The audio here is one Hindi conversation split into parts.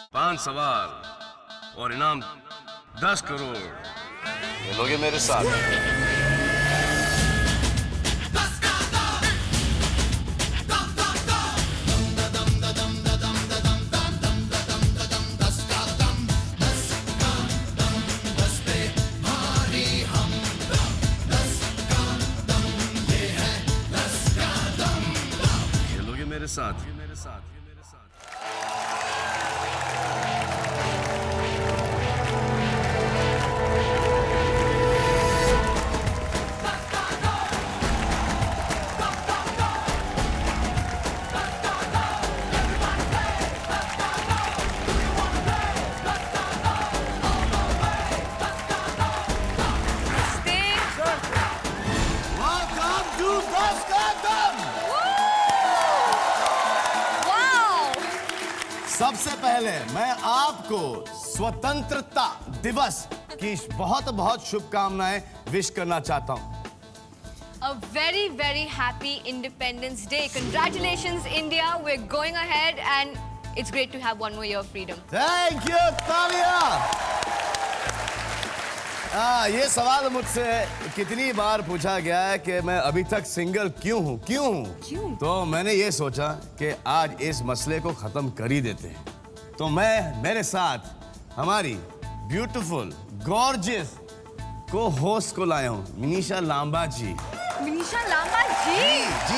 5 सवाल और इनाम 10 करोड़। ये लोगे मेरे साथ। मेरे साथ सबसे पहले मैं आपको स्वतंत्रता दिवस की बहुत बहुत शुभकामनाएं विश करना चाहता हूं। A very, very happy Independence Day. Congratulations, India. We're going ahead and it's great to have one more year of freedom. Thank you, तालियां। ये सवाल मुझसे कितनी बार पूछा गया है कि मैं अभी तक सिंगल क्यों हूं? तो मैंने ये सोचा कि आज इस मसले को खत्म कर ही देते हैं। तो मैं मेरे साथ हमारी ब्यूटीफुल गॉर्जियस को होस्ट को लाया हूं, मिनीषा लांबा जी। मिनीषा लांबा जी? जी।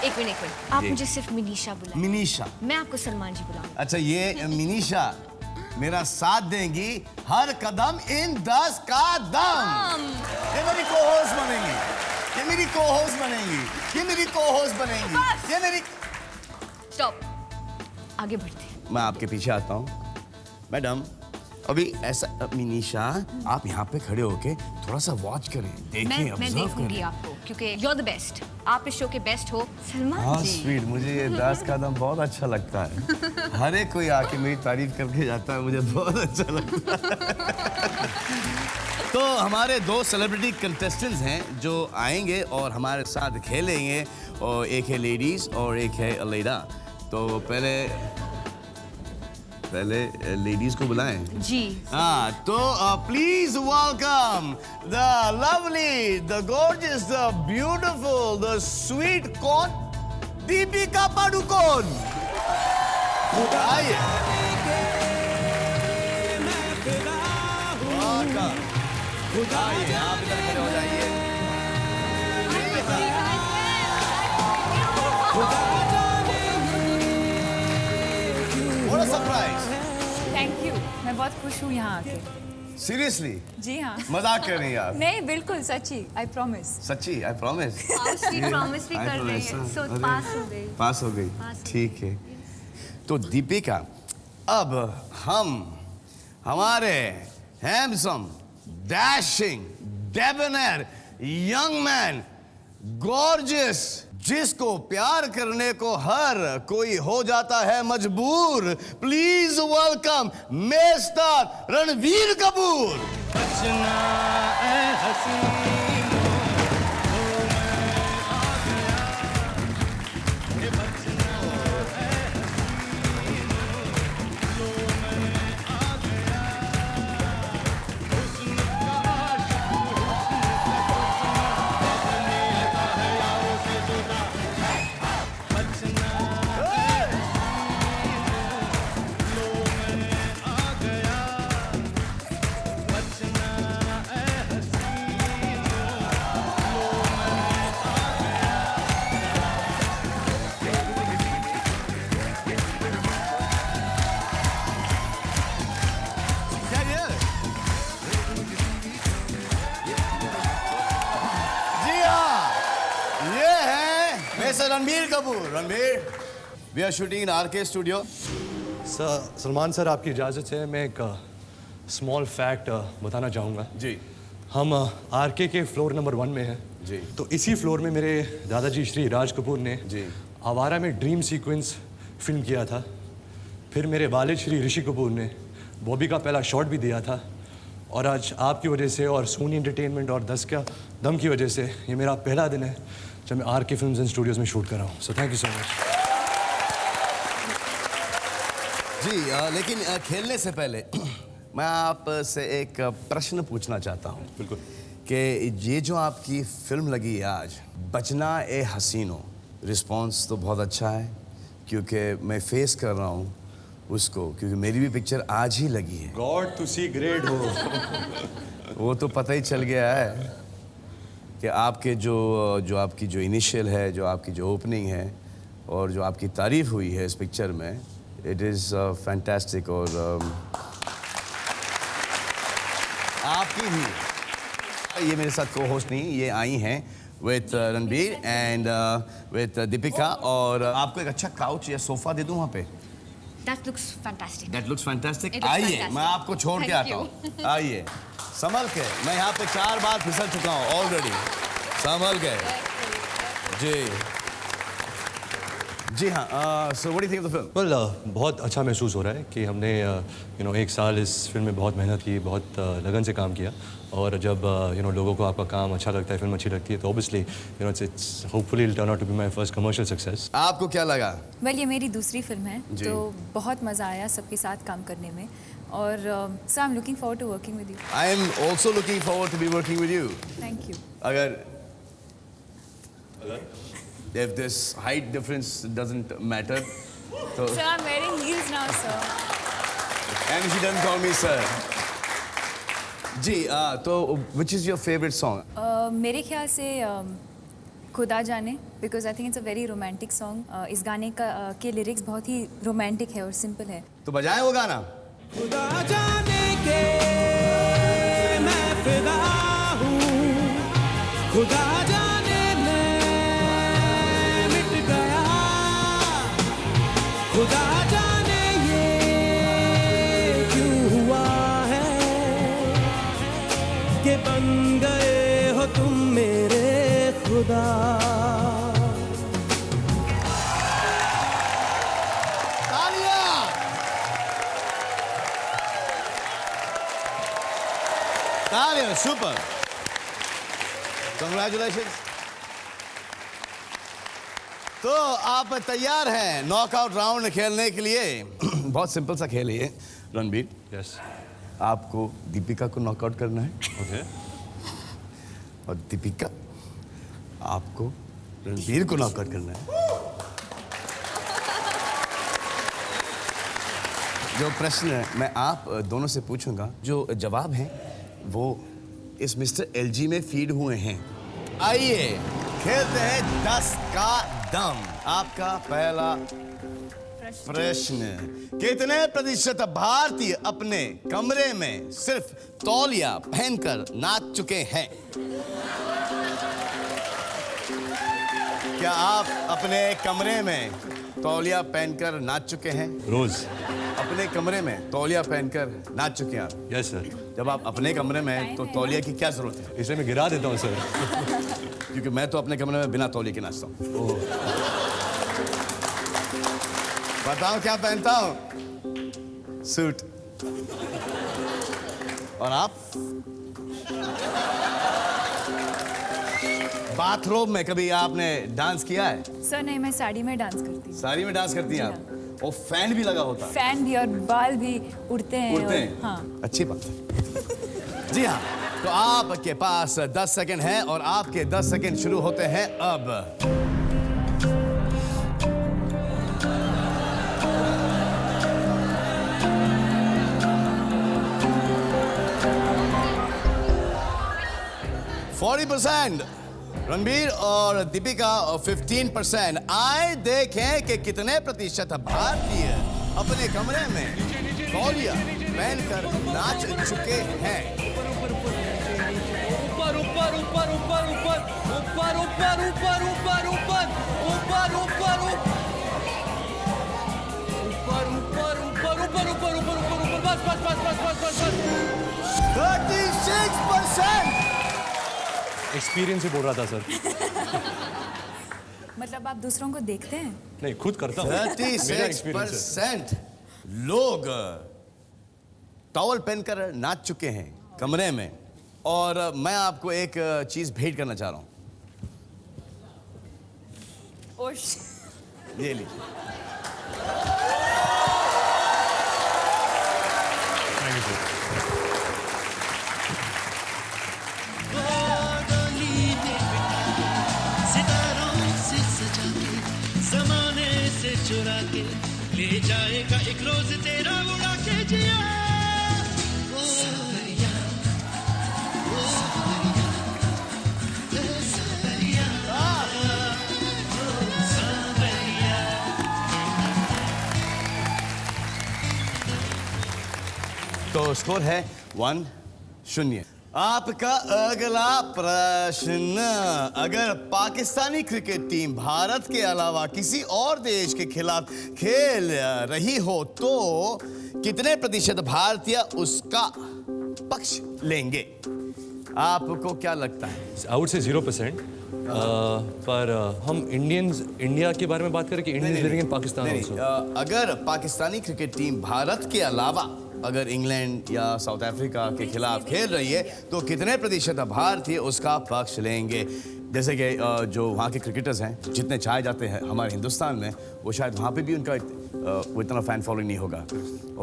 एक मिनट आप मुझे सिर्फ मिनीषा बुलाएं। मिनीषा? मैं आपको सलमान जी बुलाऊंगा। अच्छा, ये मिनीषा मेरा साथ देंगी हर कदम इन 10 का दम। ये मेरी को-होस्ट बनेंगी, ये मेरी को-होस्ट बनेंगी, ये मेरी को-होस्ट बनेंगी, ये मेरी। स्टॉप, आगे बढ़ते हैं। मैं आपके पीछे आता हूँ। मैडम, अभी ऐसा मिनीषा आप यहाँ पे खड़े होके थोड़ा सा वॉच करें, देखें, मैं देखूंगी आपको, क्योंकि यू आर द बेस्ट। आप इस शो के बेस्ट हो सलमान जी। स्वीट, मुझे ये 10 कदम बहुत अच्छा लगता है। हर एक कोई आके मेरी तारीफ करके जाता है, मुझे बहुत अच्छा लगता है। तो हमारे 2 सेलिब्रिटी कंटेस्टेंट्स हैं जो आएंगे और हमारे साथ खेलेंगे, और एक है लेडीज और एक है अलेडा। तो पहले लेडीज को बुलाएं। जी। तो please welcome the lovely, the gorgeous, the beautiful, the sweet कौन, दीपिका पादुकोण। आइए। आइए, आप इधर खड़े हो जाइए। What a surprise! Thank you, मैं बहुत खुश हूँ यहाँ आके। Seriously? जी हाँ। मजाक कर रही हैं आप? नहीं, बिल्कुल सच्ची, I promise। सच्ची, I promise। प्रॉमिस भी कर रही है, सो पास हो गई। ठीक है। तो दीपिका, अब हम हमारे handsome, dashing, डेबोनेर, young man, gorgeous, जिसको प्यार करने को हर कोई हो जाता है मजबूर, please welcome mister Ranveer Kapoor. Bachna Ae Haseeno, Ranbir Kapoor. Ranbir, we are shooting in RK studio. Salman sir, आपकी इजाज़त से मैं एक स्मॉल फैक्ट बताना चाहूँगा। जी। हम आरके के फ्लोर नंबर 1 में हैं। जी। तो इसी फ्लोर में मेरे दादाजी श्री राज कपूर ने जी आवारा में ड्रीम सीक्वेंस फिल्म किया था। फिर मेरे वालिद श्री ऋषि कपूर ने बॉबी का पहला शॉट भी दिया था। और आज आपकी वजह से और सोनी एंटरटेनमेंट और 10 का दम की वजह से ये मेरा पहला दिन है जब मैं आरके फिल्म्स एंड स्टूडियोज़ में शूट कर रहा हूँ। So thank you so much. जी लेकिन खेलने से पहले मैं आपसे एक प्रश्न पूछना चाहता हूँ। बिल्कुल। कि ये जो आपकी फिल्म लगी है आज, बचना ए हसीनो, रिस्पांस तो बहुत अच्छा है क्योंकि मैं फेस कर रहा हूँ उसको, क्योंकि मेरी भी पिक्चर आज ही लगी है। गॉड तुसी ग्रेट हो। वो तो पता ही चल गया है कि आपके जो आपकी जो इनिशियल है, जो आपकी जो ओपनिंग है और जो आपकी तारीफ हुई है इस पिक्चर में, इट इज़ फैंटास्टिक। और आपकी भी, ये मेरे साथ को होस्ट नहीं, ये आई हैं with Ranbir and with Deepika, और आपको एक अच्छा काउच या सोफा दे दूं वहाँ पे। That looks fantastic. That looks fantastic. It looks आइए, fantastic. मैं आपको छोड़ के Thank आता हूँ। आइए, संभल के, मैं यहाँ पे 4 बार फिसल चुका हूँ ऑलरेडी। संभल के। जी जी हाँ। So what do you think of the film? Well बहुत अच्छा महसूस हो रहा है कि हमने 1 साल इस फिल्म में बहुत मेहनत की, बहुत लगन से काम किया, और जब लोगों को आपका काम अच्छा लगता है, फिल्म अच्छी लगती है, तो obviously it's hopefully it turn out to be my first commercial success. आपको क्या लगा? वेल ये मेरी दूसरी फिल्म है, जी। तो बहुत मज़ा आया सबके साथ काम करने में, और so I am looking forward to working with you. I am also looking forward to be working with you. Thank you. अगर if this height difference doesn't matter, तो sir I am wearing heels now sir. and she doesn't call me sir. जी तो which is your favorite song? मेरे ख्याल से खुदा जाने, because I think it's a very romantic song. इस गाने का के लिरिक्स बहुत ही रोमांटिक है और सिंपल है। तो बजाएं वो गाना। खुदा जाने के मैं फिदा हूँ, खुदा जाने मैं मिट गया, खुदा जाने ये क्यों हुआ है कि बन गए हो तुम मेरे खुदा। तालियां, सुपर, कंग्रेचुलेशंस। तो आप तैयार हैं नॉकआउट राउंड खेलने के लिए? बहुत सिंपल सा खेल है ये रणबीर। यस। आपको दीपिका को नॉकआउट करना है, ओके। और दीपिका आपको रणबीर को नॉकआउट करना है। जो प्रश्न मैं आप दोनों से पूछूंगा, जो जवाब हैं वो इस मिस्टर एलजी में फीड हुए हैं। आइए खेलते हैं 10 का दम। आपका पहला प्रश्न, कितने प्रतिशत भारतीय अपने कमरे में सिर्फ तौलिया पहनकर नाच चुके हैं? क्या आप अपने कमरे में तौलिया पहनकर नाच चुके हैं? रोज। अपने कमरे में तौलिया पहनकर नाच चुके हैं आप? Yes sir. जब आप अपने कमरे में हैं तो तौलिया की क्या जरूरत है? इसलिए मैं गिरा देता हूँ सर। क्योंकि मैं तो अपने कमरे में बिना तौलिए के नाचता हूँ। बताओ क्या पहनता हूँ? सूट। और आप? बाथरूम में कभी आपने डांस किया है? सर नहीं, मैं साड़ी में डांस करती हूँ। साड़ी में डांस करती हैं आप? और फैन भी लगा होता है? फैन भी और बाल भी उड़ते हैं। उड़ते हैं? हाँ। अच्छी बात है। जी हाँ, तो आपके पास 10 सेकंड है और आपके 10 सेकंड शुरू होते हैं अब। रणबीर और दीपिका 15%। आए देखें कि कितने प्रतिशत भारतीय अपने कमरे में तौलिया पहनकर नाच चुके हैं। ऊपर ऊपर ऊपर ऊपर ऊपर ऊपर ऊपर ऊपर ऊपर ऊपर ऊपर ऊपर ऊपर ऊपर ऊपर ऊपर ऊपर ऊपर ऊपर बस बस बस बस बस बस बस 36%। एक्सपीरियंस ही बोल रहा था सर। मतलब आप दूसरों को देखते हैं? नहीं, खुद करता हूँ। 36% लोग टॉवल पहनकर नाच चुके हैं कमरे में। और मैं आपको एक चीज भेंट करना चाह रहा हूं। ये लीजिए। आएगा एक रोज तेरा उड़ा के जिया ओ सवरिया ओ सवरिया ओ सवरिया ओ सवरिया। तो स्कोर है 1-0। आपका अगला प्रश्न, अगर पाकिस्तानी क्रिकेट टीम भारत के अलावा किसी और देश के खिलाफ खेल रही हो तो कितने प्रतिशत भारतीय उसका पक्ष लेंगे? आपको क्या लगता है? I would say 0%। पर हम इंडिया के बारे में बात करें कि Indians living in Pakistan also? अगर पाकिस्तानी क्रिकेट टीम भारत के अलावा अगर इंग्लैंड या साउथ अफ्रीका के खिलाफ खेल रही है तो कितने प्रतिशत भारतीय उसका पक्ष लेंगे? जैसे कि जो वहाँ के क्रिकेटर्स हैं जितने चाहे जाते हैं हमारे हिंदुस्तान में, वो शायद वहाँ पे भी उनका वो इतना फ़ैन फॉलोइंग नहीं होगा।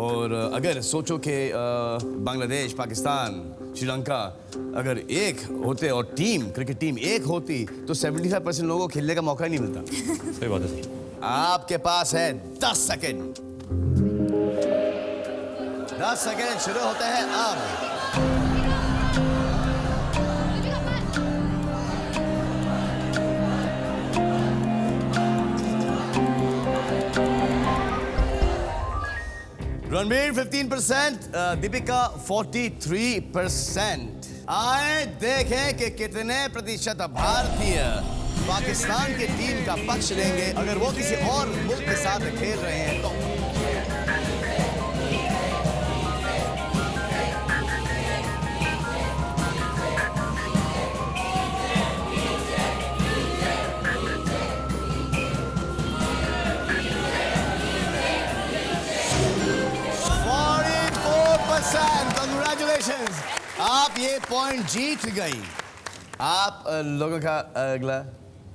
और अगर सोचो कि बांग्लादेश, पाकिस्तान, श्रीलंका अगर एक होते और क्रिकेट टीम एक होती तो 75% लोगों को खेलने का मौका ही नहीं मिलता। सही बात है सर। आपके पास है 10 सेकेंड। 10 सेकेंड शुरू होते हैं अब। रणबीर 15%, दीपिका 43%। आए देखें कि कितने प्रतिशत भारतीय पाकिस्तान की टीम का पक्ष लेंगे अगर वो किसी और मुल्क के साथ खेल रहे हैं तो। Congratulations! आप ये पॉइंट जीत गई। आप लोगों का अगला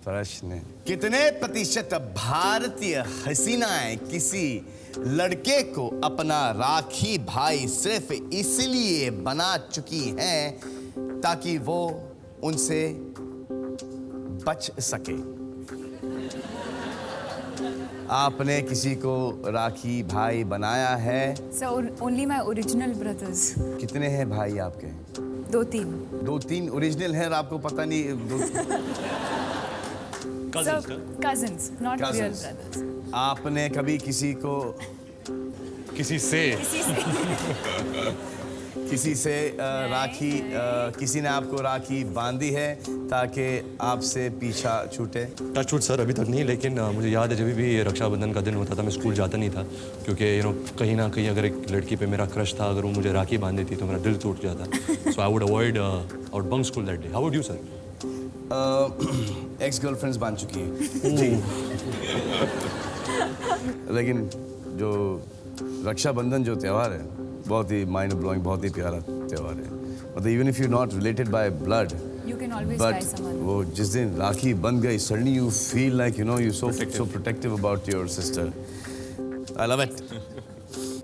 प्रश्न, कितने प्रतिशत भारतीय हसीनाएं किसी लड़के को अपना राखी भाई सिर्फ इसलिए बना चुकी हैं ताकि वो उनसे बच सके? आपने किसी को राखी भाई बनाया है? Sir only my original brothers. कितने हैं भाई आपके? 2-3। 2-3 ओरिजिनल हैं और आपको पता नहीं? Cousins, not real Cousins. Brothers. आपने कभी किसी से राखी किसी ने आपको राखी बांधी है ताकि आपसे पीछा छूटे? टचवुड सर अभी तक नहीं, लेकिन मुझे याद है जब भी रक्षाबंधन का दिन होता था मैं स्कूल जाता नहीं था, क्योंकि कहीं ना कहीं अगर एक लड़की पे मेरा क्रश था, अगर वो मुझे राखी बांध देती तो मेरा दिल टूट जाता। So I would avoid out bunk school that day. How would you sir? Ex girlfriends बांध चुकी हैं जी। लेकिन जो रक्षाबंधन जो त्यौहार है बहुत ही माइंड ब्लोइंग, बहुत ही प्यारा त्यौहार है। मतलब even if you not related by blood, You can always but buy someone. वो जिस दिन राखी बन गई, suddenly you feel like you so protective about your sister. I love it.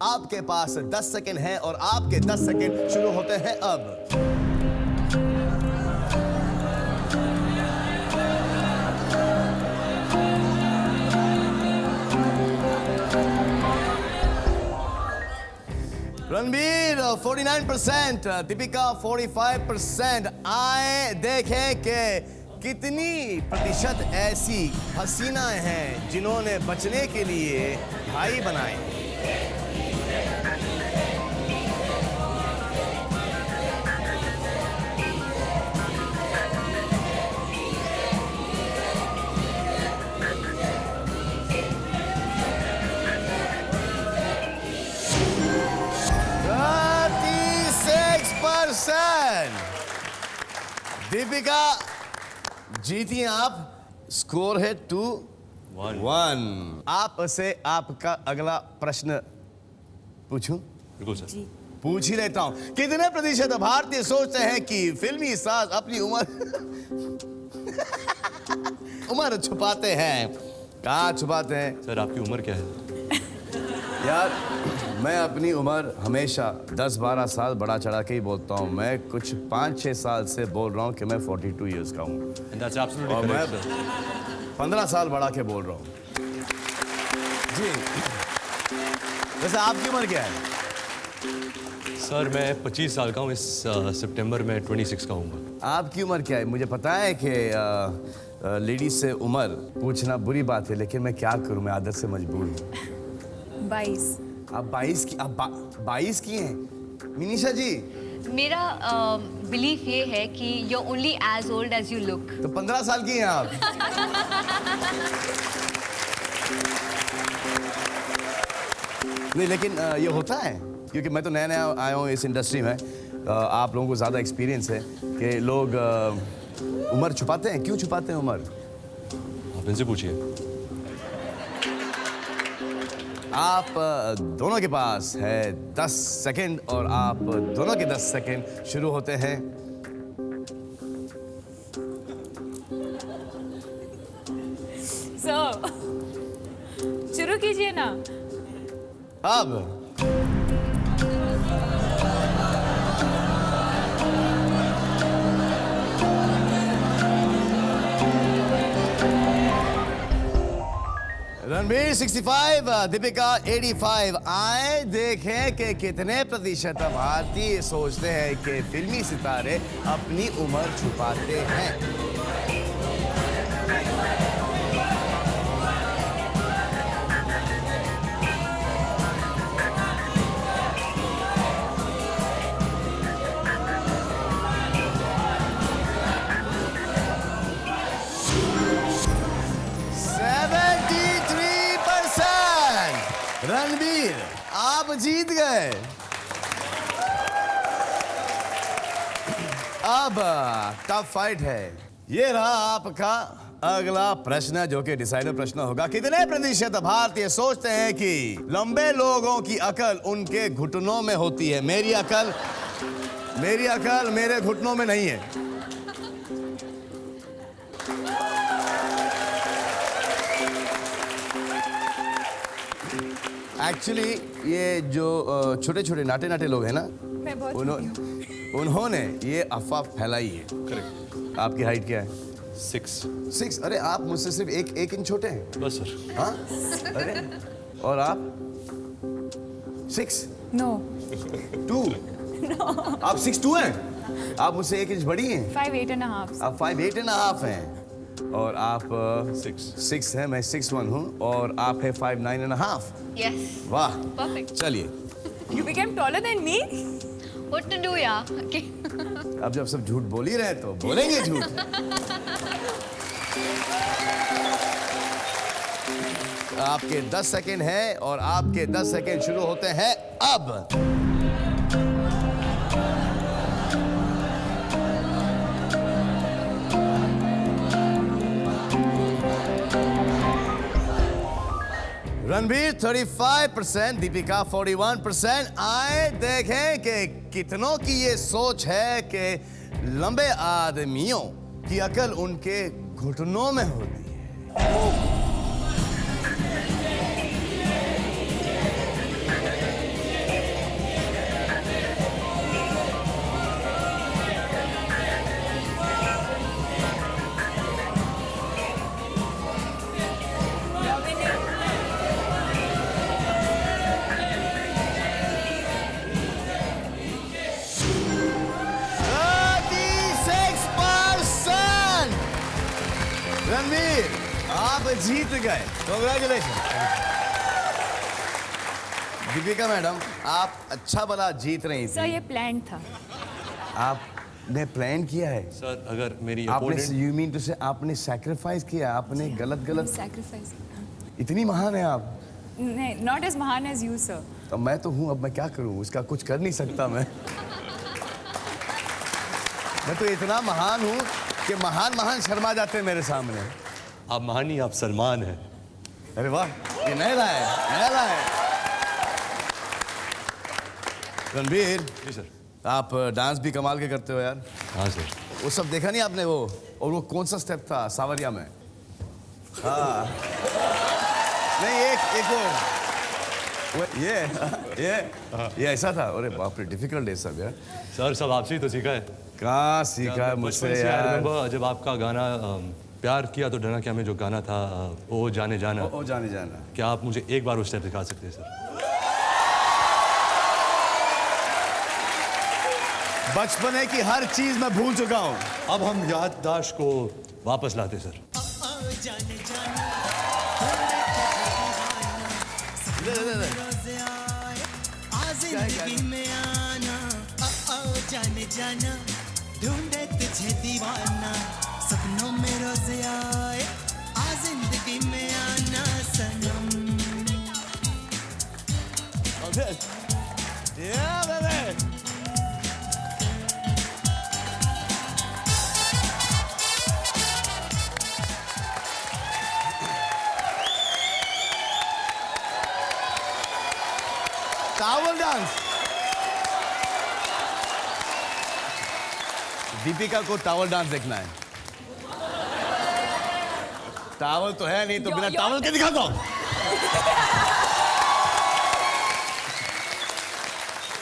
आपके पास 10 सेकंड है और आपके 10 सेकंड शुरू होते हैं अब। रणबीर 49%, दीपिका 45%। आए देखें कि कितनी प्रतिशत ऐसी हसीनाएं हैं जिन्होंने बचने के लिए भाई बनाए। दीपिका जीती हैं आप। स्कोर है 2-1। आपसे आपका अगला प्रश्न पूछूं? बिल्कुल सर। पूछ ही लेता हूं। कितने प्रतिशत भारतीय सोचते हैं कि फिल्मी साज अपनी उम्र छुपाते हैं? कहाँ छुपाते हैं? सर आपकी उम्र क्या है? यार मैं अपनी उम्र हमेशा 10-12 साल बढ़ा चढ़ा के ही बोलता हूँ। मैं कुछ 5-6 साल से बोल रहा हूँ कि मैं 42 इयर्स का हूँ और मैं 15 साल बढ़ा के बोल रहा हूँ जी। वैसे आपकी उम्र क्या है? सर मैं 25 साल का हूँ, इस सितंबर में 26 का हूँ। आपकी उम्र क्या है? मुझे पता है कि लेडीज से उम्र पूछना बुरी बात है, लेकिन मैं क्या करूँ, मैं आदत से मजबूर हूँ। 22। आप 22 की, आप 22 की हैं मिनीषा जी? मेरा बिलीफ ये है कि you're only as old as you look. तो 15 साल की हैं आप। नहीं, लेकिन ये होता है, क्योंकि मैं तो नया नया आया हूँ इस इंडस्ट्री में। आप लोगों को ज़्यादा एक्सपीरियंस है कि लोग उम्र छुपाते हैं। क्यों छुपाते हैं उम्र? आप इनसे पूछिए। आप दोनों के पास है 10 सेकंड और आप दोनों के 10 सेकंड शुरू होते हैं। सर शुरू कीजिए ना। अब रणबीर 65, दीपिका 85। आए देखें कि कितने प्रतिशत भारतीय सोचते हैं कि फिल्मी सितारे अपनी उम्र छुपाते हैं। रणबीर आप जीत गए। अब टफ फाइट है। ये रहा आपका अगला प्रश्न, जो कि डिसाइडर प्रश्न होगा। कितने प्रतिशत भारतीय सोचते हैं कि लंबे लोगों की अकल उनके घुटनों में होती है? मेरी अकल मेरे घुटनों में नहीं है। एक्चुअली ये जो छोटे छोटे नाटे नाटे लोग हैं ना, मैं बहुत उन्होंने ये अफवाह फैलाई है। करेक्ट। आपकी हाइट क्या है? 6। अरे आप मुझसे सिर्फ एक इंच छोटे हैं। बस सर। हाँ? अरे और आप 6? नो 2? आप 6'2" हैं? आप मुझसे 1 इंच बड़ी हैं। 5'8.5". आप 5'8.5" हैं और आप 6 हैं। मैं 6'1" हूँ और आप है 5'9.5". Yes. वाह, Perfect. चलिए। You became taller than me? What to do, yeah? Okay. अब जब सब झूठ बोल ही रहे तो बोलेंगे झूठ। आपके 10 सेकंड हैं और आपके 10 सेकंड शुरू होते हैं अब। रणबीर 35%, दीपिका 41%। आए देखें कि कितनों की ये सोच है कि लंबे आदमियों की अकल उनके घुटनों में होती है। रणबीर आप जीत गए। कांग्रेचुलेशन। दीपिका मैडम आप अच्छा भला जीत रही सर थी। ये प्लान था। आपने प्लान किया है सर अगर मेरी आपने, opponent- यू मीन टू से आपने सैक्रिफाइस किया, आपने गलत सैक्रिफाइस। इतनी महान है आप। नहीं, नॉट एज महान एज यू सर। अब मैं तो हूँ, अब मैं क्या करूँ, उसका कुछ कर नहीं सकता मैं तो इतना महान हूँ कि महान शर्मा जाते हैं मेरे सामने। आप महान नहीं, आप सलमान हैं। अरे वाह, ये नया है। रणबीर जी सर। आप डांस भी कमाल के करते हो यार। हाँ सर। वो सब देखा नहीं आपने वो? और वो कौन सा स्टेप था सावरिया में? हाँ नहीं, एक ये ऐसा था। अरे बाप रे, डिफिकल्ट है सब यार। सर सब आपसे ही तो सीखा है। कहाँ सीखा है मुझसे बचपन से I यार? remember जब आपका गाना प्यार किया तो डरना क्या में जो गाना था, ओ जाने जाना, ओ जाने जाना। क्या आप मुझे एक बार वो स्टेप दिखा सकते हैं सर? बचपने की हर चीज मैं भूल चुका हूँ। अब हम याददाश्त को वापस लाते सर। जाने जाना रोज़े आए आ जिंदगी में आना जाने जाना ढूंढे तुझे दीवाना सपनों में रोज़े आए आ जिंदगी में आना सनम। Yeah, baby. Towel dance. Deepika को टावल डांस देखना है। टावल तो है नहीं तो बिना टावल के दिखा दो।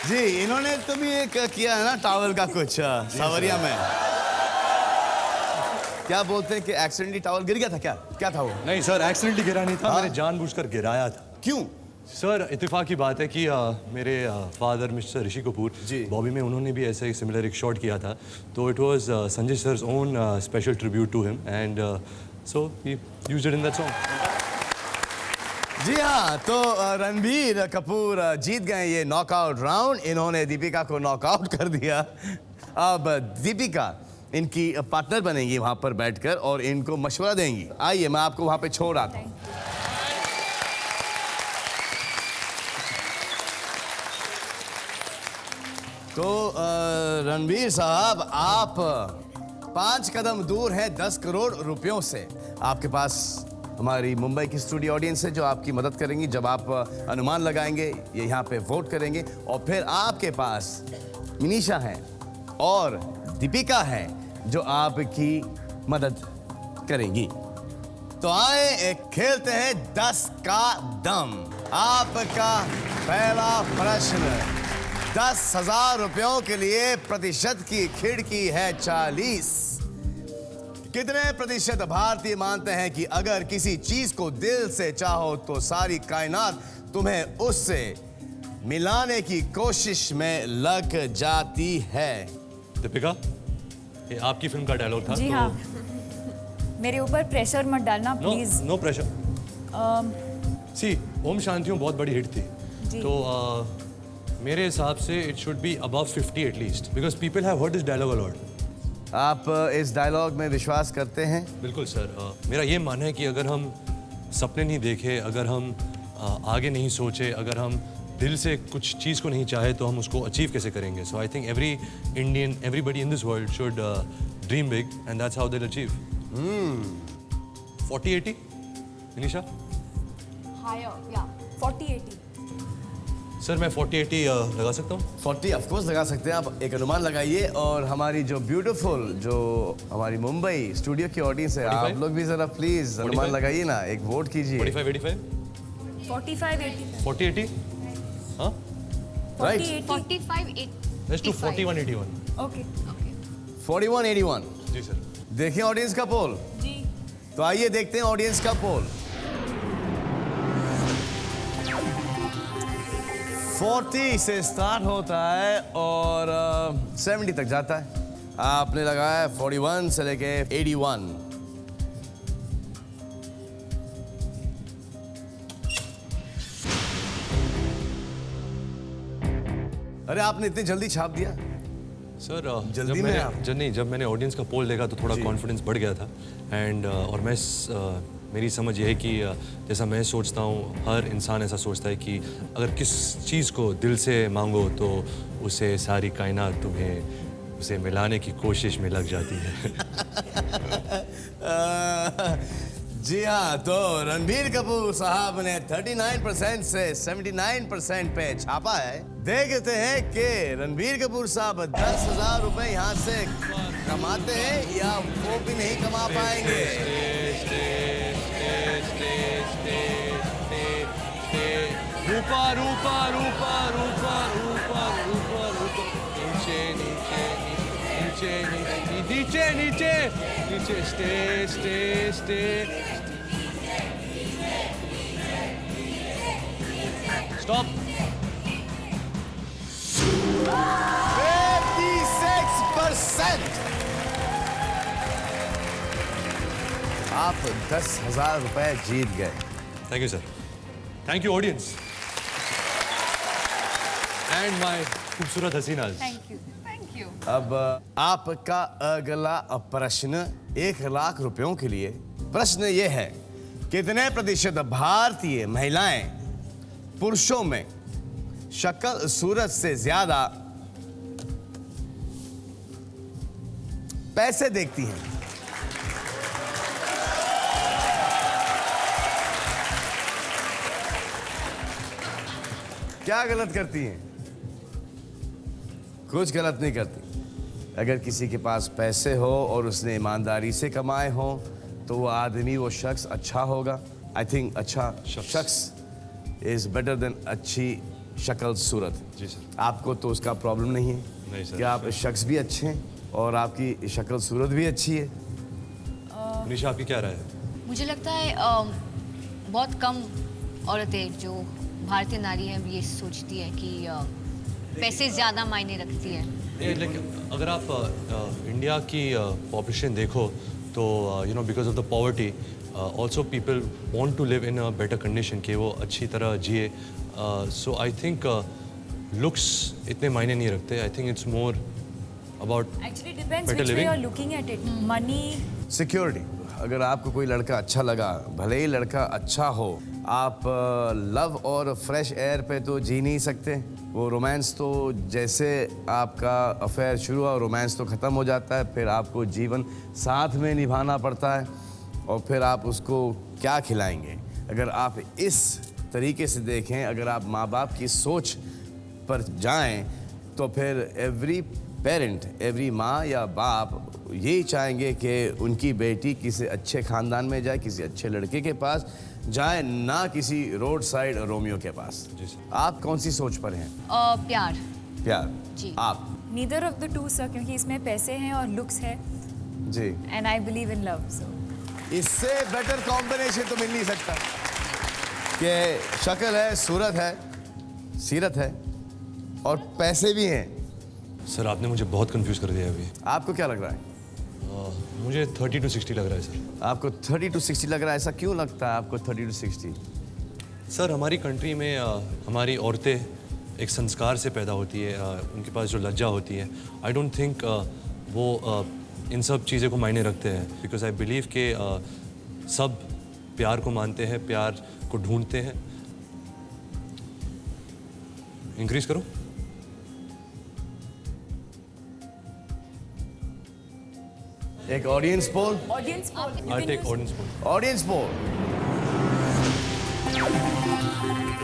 जी इन्होंने तो भी एक किया है ना टावल का कुछ सावरिया में। क्या बोलते हैं कि एक्सीडेंटली टावल गिर गया था क्या? क्या था वो? नहीं सर, एक्सीडेंटली गिरा नहीं था, मैंने जानबूझकर गिराया था। क्यों? सर इत्तेफाक की बात है कि मेरे फादर मिस्टर ऋषि कपूर जी। बॉबी में उन्होंने भी ऐसे सिमिलर एक शॉट किया था, तो it was Sanjay sir's own special tribute to him and so he used it in that song. जी हाँ, तो रणबीर कपूर जीत गए ये नॉकआउट राउंड। इन्होंने दीपिका को नॉकआउट कर दिया। अब दीपिका इनकी पार्टनर बनेंगी वहां पर बैठकर और इनको मशवरा देंगी। आइए मैं आपको वहां पे छोड़ आता हूं। तो रणबीर साहब, आप 5 कदम दूर हैं 10 करोड़ रुपयों से। आपके पास हमारी मुंबई की स्टूडियो ऑडियंस है जो आपकी मदद करेंगी जब आप अनुमान लगाएंगे, ये यहाँ पे वोट करेंगे। और फिर आपके पास मिनीशा है और दीपिका है जो आपकी मदद करेंगी। तो आए खेलते हैं 10 का दम। आपका पहला प्रश्न 10,000 रुपयों के लिए प्रतिशत की खिड़की है 40। कितने प्रतिशत भारतीय मानते हैं कि अगर किसी चीज को दिल से चाहो तो सारी कायनात तुम्हें उससे मिलाने की कोशिश में लग जाती है? दीपिका, ये आपकी फिल्म का डायलॉग था। जी तो हाँ, मेरे ऊपर प्रेशर मत डालना please. No pressure. See Om Shanti Om बहुत बड़ी हिट थी, जी। तो मेरे हिसाब से it should be above 50 at least, because people have heard this dialogue a lot. आप इस डायलॉग में विश्वास करते हैं? बिल्कुल सर, मेरा ये मानना है कि अगर हम सपने नहीं देखे, अगर हम आगे नहीं सोचे, अगर हम दिल से कुछ चीज़ को नहीं चाहे तो हम उसको अचीव कैसे करेंगे? So I think every Indian, everybody in this world should dream big and that's how they will achieve. 40-80 Nisha? Higher, yeah. 40-80। Sir मैं 40-80 लगा सकता हूँ। 40 ऑफ कोर्स लगा सकते हैं आप। एक अनुमान लगाइए और हमारी जो ब्यूटीफुल जो हमारी मुंबई स्टूडियो की ऑडियंस है, 45? आप लोग भी जरा प्लीज अनुमान 45? लगाइए ना, एक वोट कीजिए। 45-85? 45-80। 40-80? हाँ? Right. 45, 8. Let's do 41-81. ओके। 41-81। जी सर। देखिए ऑडियंस का पोल। जी। तो आइए देखते हैं ऑडियंस का पोल। 40 से स्टार्ट होता है और 70 तक जाता है। आपने लगाया 41 से लेके 81। अरे आपने इतनी जल्दी छाप दिया? सर जल्दी में आप? जब मैंने ऑडियंस का पोल देखा तो थोड़ा कॉन्फिडेंस बढ़ गया था एंड और मेरी समझ ये है कि जैसा मैं सोचता हूँ हर इंसान ऐसा सोचता है कि अगर किस चीज़ को दिल से मांगो तो उसे सारी कायनात तुम्हें उसे मिलाने की कोशिश में लग जाती है। जी हाँ, तो रणबीर कपूर साहब ने 39% से 79% पे छापा है। देखते हैं कि रणबीर कपूर साहब 10,000 रुपए यहाँ से कमाते हैं या वो भी नहीं कमा पाएंगे। ऊपर ऊपर ऊपर ऊपर ऊपर ऊपर ऊपर नीचे नीचे नीचे नीचे नीचे नीचे नीचे स्टे स्टे स्टे स्टॉप। 57 आप 10,000 रुपए जीत गए। Thank you sir. Thank you audience and my खूबसूरत हसीनाज। Thank you. Thank you. अब आपका अगला प्रश्न 1 लाख रुपयों के लिए। प्रश्न ये है, कितने प्रतिशत भारतीय महिलाएं पुरुषों में शक्ल सूरत से ज्यादा पैसे देखती हैं? क्या गलत करती हैं? कुछ गलत नहीं करती। अगर किसी के पास पैसे हो और उसने ईमानदारी से कमाए हो तो वो आदमी, वो शख्स अच्छा होगा। आई थिंक अच्छा शख्स इज बेटर देन अच्छी शक्ल सूरत। जी सर। आपको तो उसका प्रॉब्लम नहीं है? नहीं सर। कि आप शख्स भी अच्छे हैं और आपकी शक्ल सूरत भी अच्छी है। निशा आपकी क्या राय है? मुझे लगता है बहुत कम औरतें जो भारतीय नारी हैं ये सोचती है कि पैसे ज़्यादा मायने रखती है। लेकिन अगर आप इंडिया की पॉपुलेशन देखो तो you know because of the poverty also people want to live in a better condition कि वो अच्छी तरह जिए। सो आई थिंक लुक्स इतने मायने नहीं रखते। I think it's more about actually depends Better which way living? You are looking at it. Money security. अगर आपको कोई लड़का अच्छा लगा, भले ही लड़का अच्छा हो, आप लव और फ्रेश एयर पे तो जी नहीं सकते। वो रोमांस तो जैसे आपका अफेयर शुरू हुआ, रोमांस तो ख़त्म हो जाता है। फिर आपको जीवन साथ में निभाना पड़ता है और फिर आप उसको क्या खिलाएंगे? अगर आप इस तरीके से देखें, अगर आप माँ बाप की सोच पर जाएं तो फिर एवरी पेरेंट, एवरी माँ या बाप यही चाहेंगे कि उनकी बेटी किसी अच्छे ख़ानदान में जाए, किसी अच्छे लड़के के पास जाए, ना किसी रोड साइड रोमियो के पास। जी सर। आप कौन सी सोच पर हैं? प्यार। प्यार। जी। आप? Neither of the two sir, क्योंकि इसमें पैसे हैं और लुक्स है जी। And I believe in love. So इससे बेटर कॉम्बिनेशन तो मिल नहीं सकता कि शक्ल है, सूरत है, सीरत है और पैसे भी हैं। सर आपने मुझे बहुत कंफ्यूज कर दिया अभी। आपको क्या लग रहा है? मुझे 30 to 60 लग रहा है सर। आपको 30 to 60 लग रहा है? ऐसा क्यों लगता है आपको 30 to 60? सर हमारी कंट्री में हमारी औरतें एक संस्कार से पैदा होती है। उनके पास जो लज्जा होती है, आई डोंट थिंक वो इन सब चीज़ों को मायने रखते हैं। बिकॉज आई बिलीव कि सब प्यार को मानते हैं, प्यार को ढूंढते हैं। इंक्रीज करो। एक audience poll. Audience I take audience poll. Audience poll.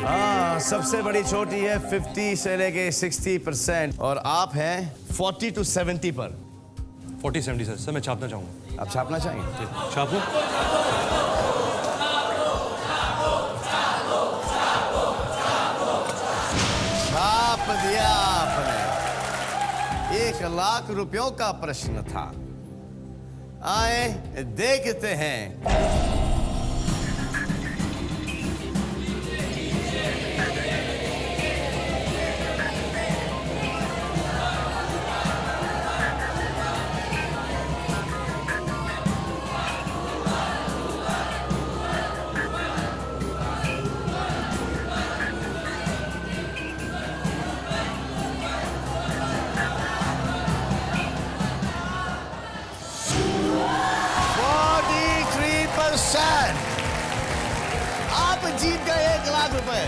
हाँ, सबसे बड़ी चोटी है 50 से लेके 60% और आप हैं 40 to 70 पर। 40-70 सर मैं छापना चाहूँगा। आप छापना चाहेंगे? छापूं? छाप दिया आपने। 1 लाख रुपयों का प्रश्न था। आए देखते हैं आप जीत गए 1 लाख रुपए।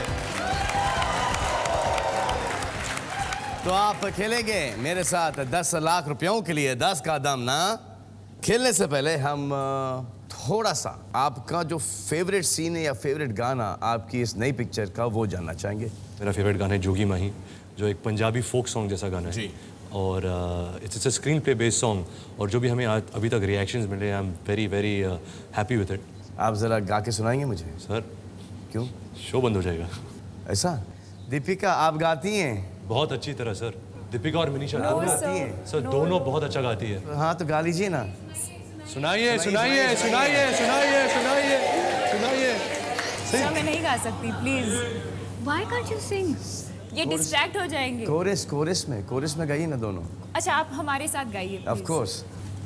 तो आप खेलेंगे मेरे साथ 10 लाख रुपयों के लिए 10 का दाम ना। खेलने से पहले हम थोड़ा सा आपका जो फेवरेट सीन है या फेवरेट गाना आपकी इस नई पिक्चर का वो जानना चाहेंगे। मेरा फेवरेट गाना है जोगी माही, जो एक पंजाबी फोक सॉन्ग जैसा गाना है जी। और it's a screen play based song. और जो भी हमें अभी तक रिएक्शंस मिले, I am very very happy with it. आप जरा गा के सुनाएंगे मुझे? सर क्यों? शो बंद हो जाएगा। ऐसा? दीपिका आप गाती हैं? बहुत अच्छी तरह सर। दीपिका और मनीषा No, दोनों sir. हैं? सर दोनों बहुत अच्छा गाती है। हाँ तो गा लीजिए ना। सुनाइए सुनाइए सुनाइए सुनाइए सुनाइए सुनाइए। सर मैं नहीं गा सकती please. Why can't you sing? ये डिस्ट्रैक्ट हो जाएंगे। कोरस में गाइए ना दोनों। अच्छा आप हमारे साथ गाइए। Of course.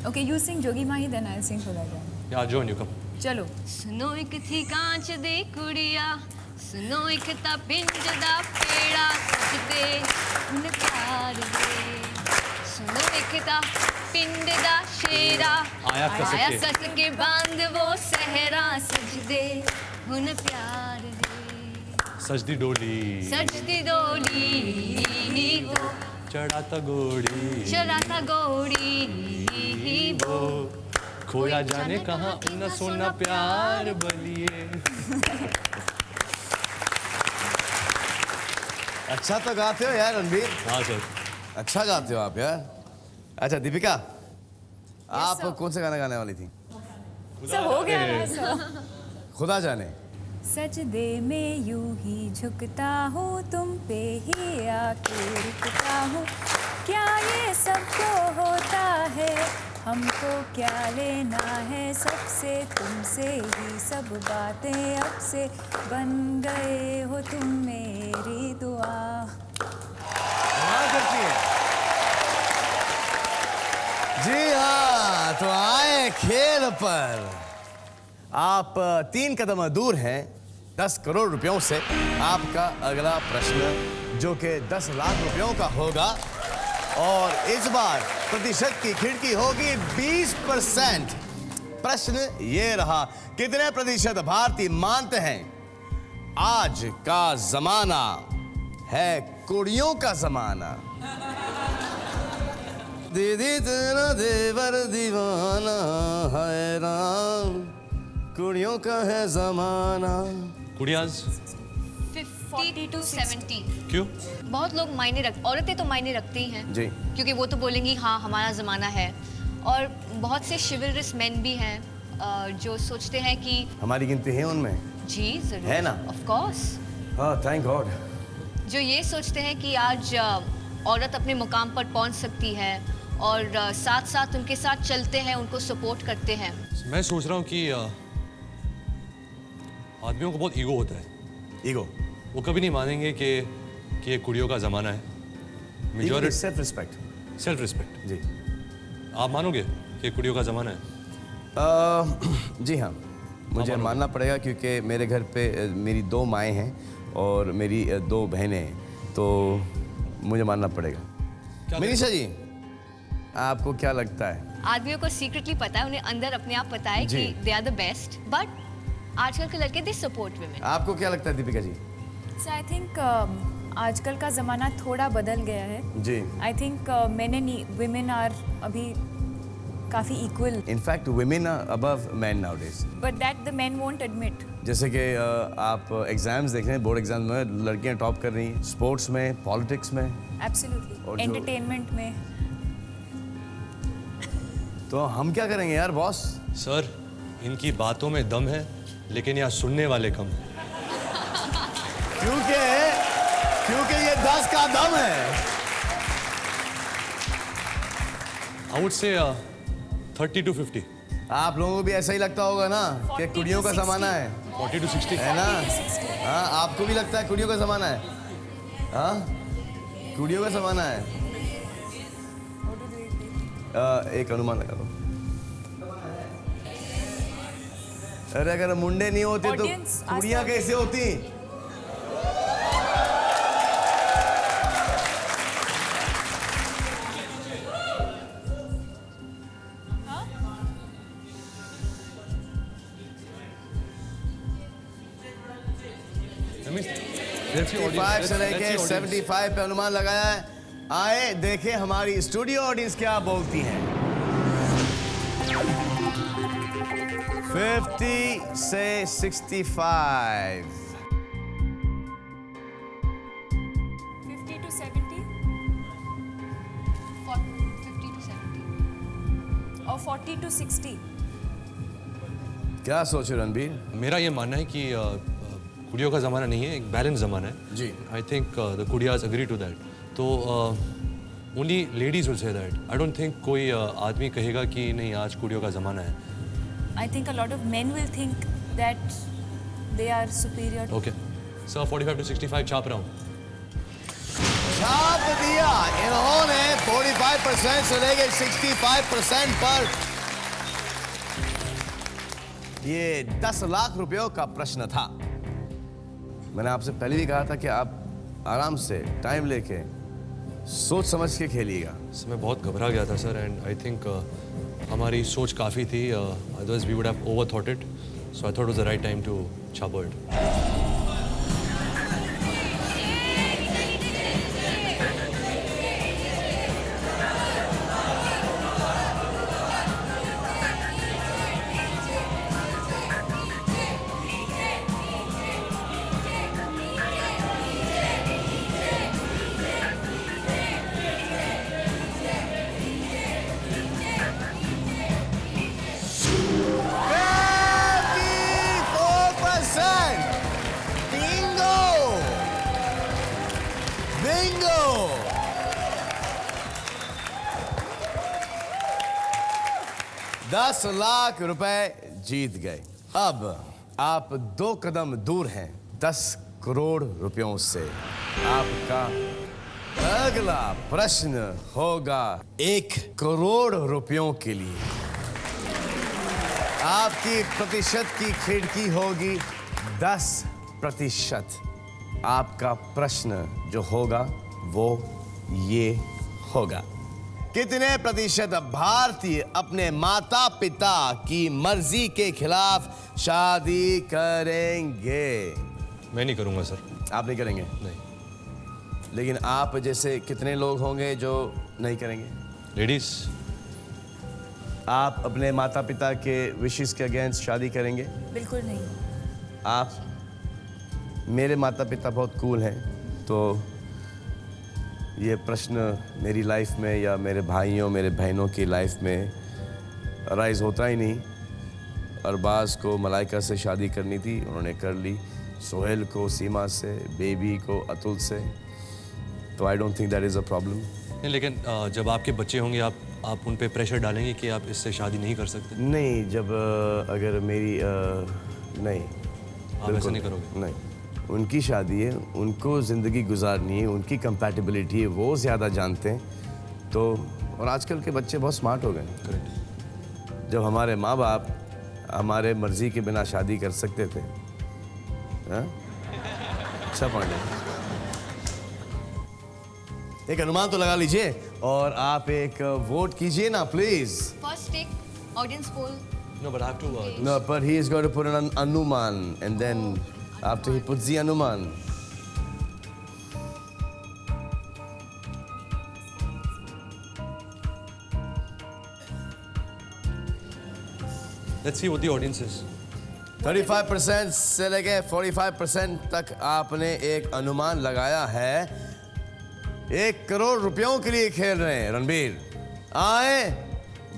Okay you sing Jogi Mahi then I sing Khuda Jaane. Yeah, I'll join you. Come. चलो सुनो एक थी कांच दे कुड़िया सुनो एक ता पिंज दा पेड़ा सजदे हुन प्यार दे सुनो एक ता पिंड दा शेरा आया कस के बांध वो सहरा सजदे हुन प्यार दे सजदी डोली सजदी डोली वो चढ़ाता घोड़ी चराता गोड़ी वो खोया जाने कहाँ न सोना प्यार बलिए। अच्छा तो गाते हो यार रणबीर, हाँ सर। अच्छा गाते हो आप यार। अच्छा दीपिका, आप sir. कौन सा गाना गाने वाली थी? सब हो गया ना सब। खुदा जाने। सजदे में यूं ही झुकता हूँ तुम पे ही आके रुकता हूँ क्या ये सबको होता है हमको क्या लेना है सबसे तुमसे ही सब बातें अब से बन गए हो तुम मेरी दुआ। कमाल करती है। जी हाँ, तो आए खेल पर। आप 3 कदम दूर हैं 10 करोड़ रुपयों से। आपका अगला प्रश्न जो कि 10 लाख रुपयों का होगा और इस बार प्रतिशत की खिड़की होगी 20%। प्रश्न ये रहा, कितने प्रतिशत भारतीय मानते हैं आज का जमाना है कुड़ियों का जमाना? दीदी तेरा देवर दीवाना हैरान कुड़ियों का है जमाना। कुड़ियाज 50 to 70। क्यों? बहुत लोग मायने औरतें तो मायने रखती ही हैं जी। क्योंकि वो तो बोलेंगी हाँ हमारा ज़माना है। और बहुत से शिवलरस मैन भी हैं जो सोचते हैं कि हमारी गिनती है उनमें? जी जरूर है ना? Of course. हाँ, थैंक गॉड। जो ये सोचते हैं कि आज औरत अपने मुकाम पर पहुंच सकती है और साथ साथ उनके साथ चलते हैं, उनको सपोर्ट करते हैं। मैं सोच रहा हूँ कि आदमियों को बहुत ईगो होता है। ईगो? वो कभी नहीं मानेंगे कि ये कुड़ियों का ज़माना है। Majority self respect. Self respect. जी। आप मानोगे कि कुड़ियों का ज़माना है? जी हाँ, मुझे मानना पड़ेगा क्योंकि मेरे घर पे मेरी 2 माएँ हैं और मेरी 2 बहनें हैं, तो मुझे मानना पड़ेगा। मनीषा जी, आपको क्या लगता है? आदमियों को सीक्रेटली पता है, उन्हें अंदर अपने आप पता है जी। कि they are the best, but आजकल के लड़के दे सपोर्ट वुमेन। आपको क्या लगता है Deepika ji? So I think आजकल का ज़माना थोड़ा बदल गया है। जी। I think men and women are अभी काफ़ी equal, in fact women are above man nowadays. But that the man won't admit. जैसे कि आप एग्जाम्स देख रहे हैं, बोर्ड एग्जाम में लड़कियां टॉप कर रही हैं, स्पोर्ट्स में, पॉलिटिक्स में। और एब्सोल्युटली, जो- एंटरटेनमेंट में। तो हम क्या करेंगे यार बॉस? सर, इनकी बातों में दम है लेकिन यहाँ सुनने वाले कम हैं। क्योंकि ये 10 का दम है। I would say 30 to 50। आप लोगों को भी ऐसा ही लगता होगा ना कि 40 कुड़ियों to का 60। जमाना है, 40 to 60। है ना? हाँ, आपको भी लगता है कुड़ियों का जमाना है? हाँ, कुड़ियों का जमाना है। एक अनुमान लगा दो। अरे अगर मुंडे नहीं होते तो Audience, कुड़ियां आस्था- कैसे होती? Let's see 55 audience. से Let's लेके see audience. 75 पे अनुमान लगाया है। आए देखें हमारी स्टूडियो ऑडियंस क्या बोलती है। 50 से 65। 50 to 70 50 to 70। और 40 to 60। क्या सोच रहे हो रणबीर? मेरा ये मानना है कि कुड़ियों का ज़माना नहीं है, एक बैलेंस ज़माना है। जी। आई थिंक द कुड़ियाज अग्री टू दैट। तो only ladies will say that. I don't think कोई आदमी कहेगा कि नहीं आज कुड़ियों का ज़माना है। I think a lot of men will think that they are superior. Okay sir, 45 to 65 छाप रहा हूँ। छाप दिया इन्होंने 45% से लेके 65% पर। ये 10 लाख रुपयों का प्रश्न था। मैंने आपसे पहले भी कहा था कि आप आराम से टाइम लेके सोच समझ के खेलिएगा। सर मैं बहुत घबरा गया था सर, एंड आई थिंक हमारी सोच काफ़ी थी, otherwise we would have over thought it, so I thought was the right time to छापो इट। बिंगो! 10 लाख रुपए जीत गए। अब आप 2 कदम दूर हैं 10 करोड़ रुपयों से। आपका अगला प्रश्न होगा 1 करोड़ रुपयों के लिए। आपकी प्रतिशत की खिड़की होगी 10%। आपका प्रश्न जो होगा वो ये होगा, कितने प्रतिशत भारतीय अपने माता पिता की मर्जी के खिलाफ शादी करेंगे? मैं नहीं करूँगा सर। आप नहीं करेंगे? नहीं। लेकिन आप जैसे कितने लोग होंगे जो नहीं करेंगे? लेडीज। आप अपने माता पिता के विशेस के अगेंस्ट शादी करेंगे? बिल्कुल नहीं। आप? मेरे माता पिता बहुत कूल हैं, तो ये प्रश्न मेरी लाइफ में या मेरे भाइयों मेरे बहनों की लाइफ में अराइज होता ही नहीं। अरबाज को मलाइका से शादी करनी थी, उन्होंने कर ली। सोहेल को सीमा से, बेबी को अतुल से। तो आई don't think that is a problem. नहीं, लेकिन जब आपके बच्चे होंगे आप उन पे प्रेशर डालेंगे कि आप इससे शादी नहीं कर सकते? नहीं, जब अगर मेरी नहीं, आप ऐसा नहीं करोगे? नहीं, उनकी शादी है, उनको ज़िंदगी गुजारनी है, उनकी कंपैटिबिलिटी है, वो ज़्यादा जानते हैं। तो और आजकल के बच्चे बहुत स्मार्ट हो गए। करेक्ट। जब हमारे माँ बाप हमारे मर्जी के बिना शादी कर सकते थे, हाँ? अच्छा पॉइंट है। एक अनुमान तो लगा लीजिए और आप एक वोट कीजिए ना please. First take audience poll. No, but I have to. No, but he is going to put an anuman, and then after he puts the anuman. Let's see what the audience is. 35% से लेके 45% तक आपने एक अनुमान लगाया है। 1 करोड़ रुपयों के लिए खेल रहे हैं रणबीर। आए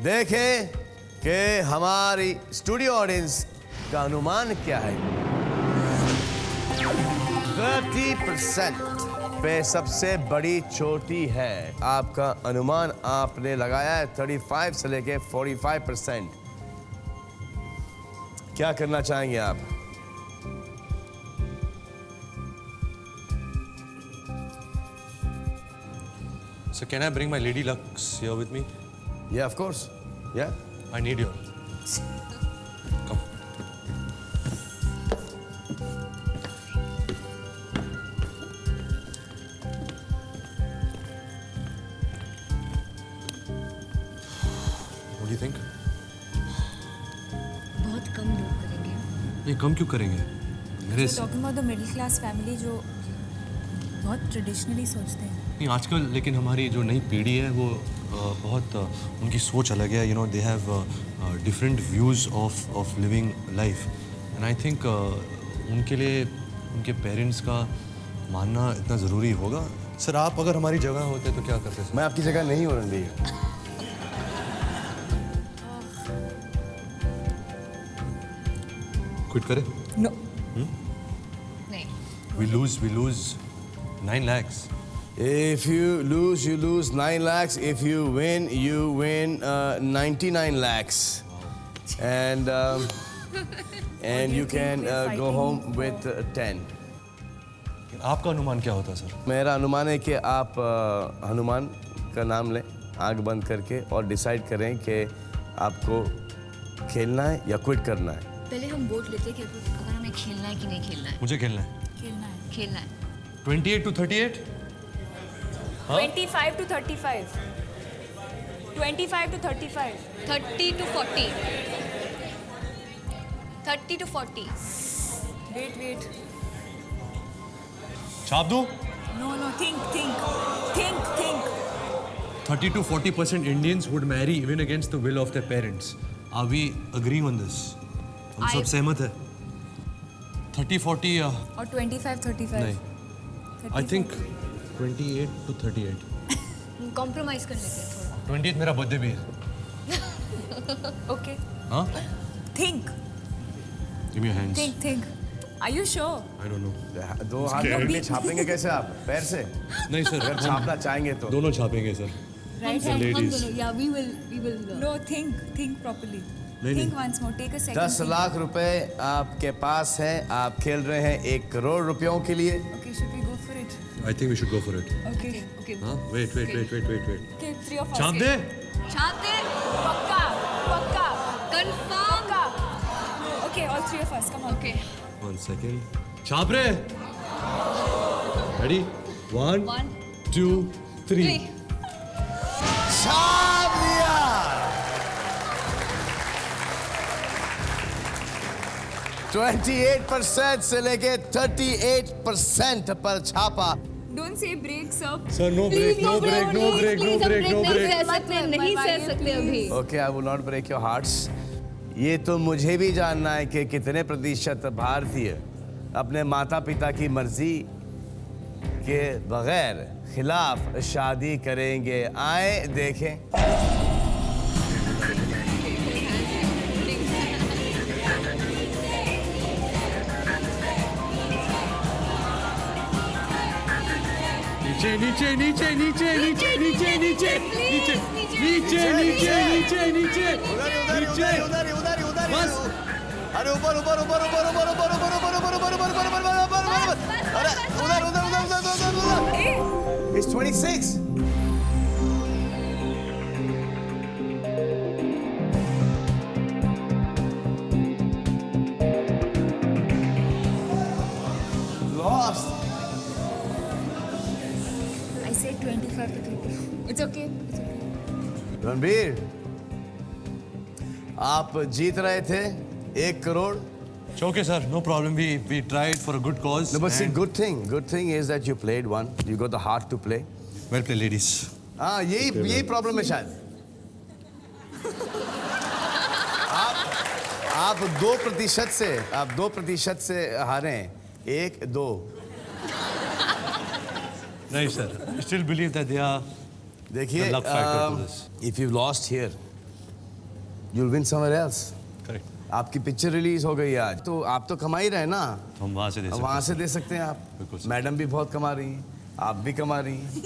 देखें कि हमारी स्टूडियो ऑडियंस का अनुमान क्या है। 30% पे सबसे बड़ी चोटी है। आपका अनुमान आपने लगाया है 35 से लेके 45%। क्या करना चाहेंगे आप? So can I bring my lady lucks here with me? Yeah, of course. Yeah. I need your. Come. What do you think? बहुत कम लोग करेंगे। ये कम क्यों करेंगे? मेरे talking about the middle class family जो बहुत ट्रेडिशनली सोचते हैं। नहीं, आजकल लेकिन हमारी जो नई पीढ़ी है वो बहुत उनकी सोच अलग है। You know they have different views of living life, and I think उनके लिए उनके पेरेंट्स का मानना इतना ज़रूरी होगा। सर आप अगर हमारी जगह होते तो क्या करते सर? मैं आपकी जगह नहीं हूँ रणबीर। क्विट करें? नो। नहीं। We lose 9 lakhs. If you lose, you lose 9 lakhs. If you win, you win 99 lakhs. And you can go home with 10. आपका अनुमान क्या होता सर? मेरा अनुमान है कि आप हनुमान का नाम लें, आंख बंद करके, और डिसाइड करें कि आपको खेलना है या क्विट करना है। पहले हम वोट लेते हैं कि अगर हमें खेलना है कि नहीं खेलना है। मुझे खेलना है। खेलना है। खेलना है 28 to 38? हाँ? 25 to 35. 25 to 35. 30 to 40. 30 to 40. Wait. छाप दो? No, think. 30 to 40% Indians would marry even against the will of their parents. Are we agreeing on this? हम सब सहमत है? 30-40 और 25-35. नहीं. I think 28 to 38. कॉम्प्रोमाइज कर लेते हैं थोड़ा। 28 मेरा बर्थडे भी है. Okay. हाँ? Think. Give me your hands. Think. Are you sure? I don't know. दो हाथ में छापेंगे कैसे आप? पैर से? नहीं सर. अगर छापना चाहेंगे तो दोनों छापेंगे sir. Right The hand. ladies. we will No, think properly. नहीं. Think once more. Take a second. 10 lakh रुपए आपके पास है, आप खेल रहे हैं 1 करोड़ रुपयों के लिए। Okay, should we go for it? I think we should go for it. Okay. हाँ? Wait. Okay, 3 of us. छाप दे? चाहते पक्का. Confirm. Okay, all 3 of us. Come on. Okay 1 second. छाप रहे? Ready? 1, 1 2, 3. 3 छाप दिया। 28% से लेके 38% पर छापा। Don't say break, sir. Sir, no break, no break. नहीं सह सकते अभी। Okay, I will not break your hearts. ये तो मुझे भी जानना है कि कितने प्रतिशत भारतीय अपने माता पिता की मर्जी के बगैर खिलाफ शादी करेंगे। आए देखें। बस। अरे ऊपर अरे उधर It's 26. Lost. I said 25 to 30. It's okay. Ranbir, आप जीत रहे थे 1 crore. It's okay, sir. No problem. We tried for a good cause. No, but see, and- good thing is that you played one. You got the heart to play. Well played, ladies. हाँ, यही प्रॉब्लम है शायद। आप 2% से हारे हैं। 1, 2। Right, sir. I still believe that they are देखिए, the luck factor to this. if you lost here, you'll win somewhere else. Correct. आपकी पिक्चर रिलीज हो गई आज, तो आप तो कमा ही रहे ना। हम वहाँ से दे सकते वहाँ हैं। से दे सकते हैं आप। बिल्कुल सर। मैडम भी बहुत कमा रही हैं, आप भी कमा रही हैं।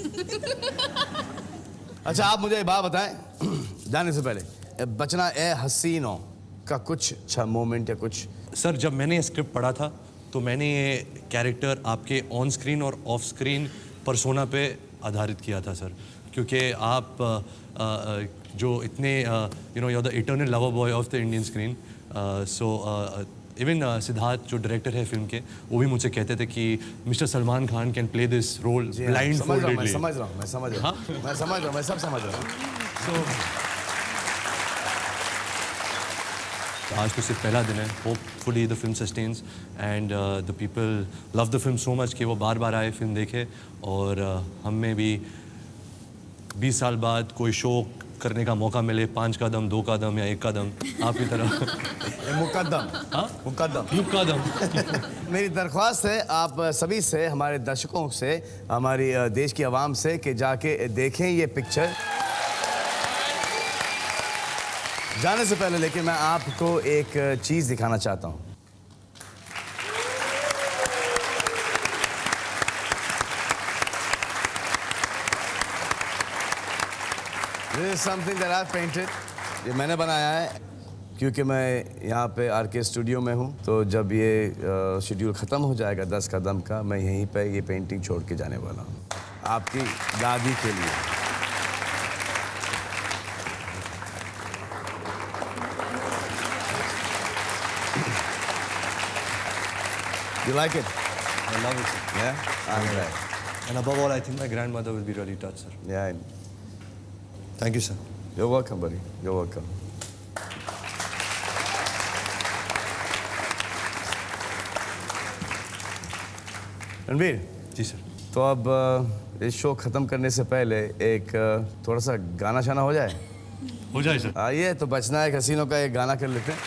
अच्छा, आप मुझे एक बात बताएं जाने से पहले, बचना ए हसीनों का कुछ अच्छा मोमेंट या कुछ। सर, जब मैंने ये स्क्रिप्ट पढ़ा था तो मैंने ये कैरेक्टर आपके ऑन स्क्रीन और ऑफ स्क्रीन पर्सोना पे आधारित किया था सर, क्योंकि आप जो इतने you know, you are the eternal lover boy of the Indian screen. So even Siddharth जो डायरेक्टर है फिल्म के, वो भी मुझसे कहते थे कि mister Salman Khan can play this role blindfoldedly. मैं समझ रहा हूँ, मैं सब समझ रहा हूँ। आज तो सिर्फ पहला दिन है। Hopefully the film sustains and the people love the film so much कि वो बार बार आए फिल्म देखे, और हमें भी 20 साल बाद कोई शो करने का मौका मिले, 5 कदम, 2 कदम या 1 कदम आपकी तरह। मुकदम। मेरी दरख्वास्त है आप सभी से, हमारे दर्शकों से, हमारी देश की आवाम से, कि जाके देखें ये पिक्चर। जाने से पहले लेकिन मैं आपको एक चीज़ दिखाना चाहता हूँ। This is something that I've painted. ये मैंने बनाया है क्योंकि मैं यहाँ पे आरके स्टूडियो में हूँ, तो जब ये शेड्यूल ख़त्म हो जाएगा 10 कदम का, मैं यहीं पे ये पेंटिंग छोड़ के जाने वाला हूँ आपकी दादी के लिए। You like it? I love it, sir. Yeah? I'm glad. And above all, I think my grandmother will be really touched, sir. Yeah, Thank you, sir. you're welcome, buddy. You're welcome. Ranveer ji sir. तो अब इस शो खत्म करने से पहले एक थोड़ा सा गाना शाना हो जाए. हो जाए सर. आइए तो बचना है हसीनों का एक गाना कर लेते हैं.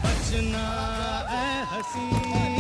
बचना ए हसीन